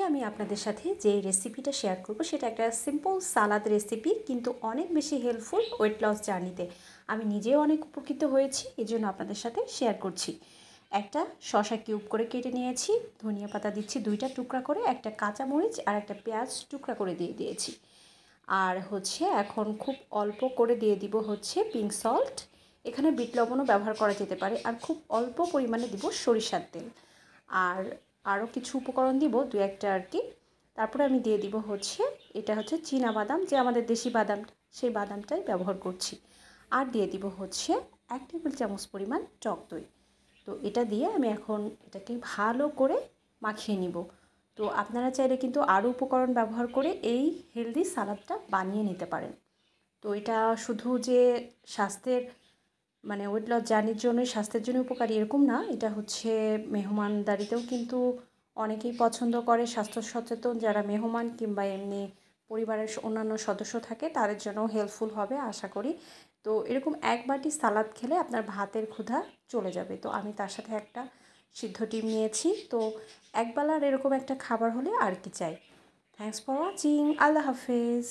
আমি আপনাদের সাথে যে রেসিপিটা শেয়ার করব সেটা একটা সিম্পল সালাদ রেসিপি, কিন্তু অনেক বেশি হেল্পফুল ওয়েট লস জার্নিতে। আমি নিজেও অনেক উপকৃত হয়েছি, এই জন্য আপনাদের সাথে শেয়ার করছি। একটা শসা কিউব করে কেটে নিয়েছি, ধনিয়া পাতা দিচ্ছি 2টা টুকরা করে, একটা কাঁচামরিচ আর একটা পেঁয়াজ টুকরা করে দিয়ে দিয়েছি। আর এখন খুব অল্প করে দিয়ে দিব পিঙ্ক সল্ট। এখানে বিট লবণও ব্যবহার করা যেতে পারে। আর খুব অল্প পরিমাণে দিব সরিষার তেল। আর আরও কিছু উপকরণ দিব, 2-1টা আর কি। তারপরে আমি দিয়ে দিব এটা চীনা বাদাম, যে আমাদের দেশি বাদাম, সেই বাদামটাই ব্যবহার করছি। আর দিয়ে দিব 1 টেবিল চামচ পরিমাণ টক দই। তো এটা দিয়ে আমি এখন এটাকে ভালো করে মাখিয়ে নিব। তো আপনারা চাইলে কিন্তু আরও উপকরণ ব্যবহার করে এই হেলদি সালাদটা বানিয়ে নিতে পারেন। তো এটা শুধু যে স্বাস্থ্যের ওয়েট লস জার্নির জন্যই, স্বাস্থ্যের জন্য উপকারী এরকম না, এটা মেহমানদারিতেও কিন্তু অনেকেই পছন্দ করে। স্বাস্থ্য সচেতন যারা মেহমান কিংবা এমনি পরিবারের অন্যান্য সদস্য থাকে তাদের জন্যও হেল্পফুল হবে আশা করি। তো এরকম 1 বাটি সালাদ খেলে আপনার ভাতের ক্ষুধা চলে যাবে। তো আমি তার সাথে একটা সিদ্ধ ডিম নিয়েছি। তো একবেলার এরকম একটা খাবার হলে আর কি চাই। Thanks for watching. আল্লাহ হাফেজ।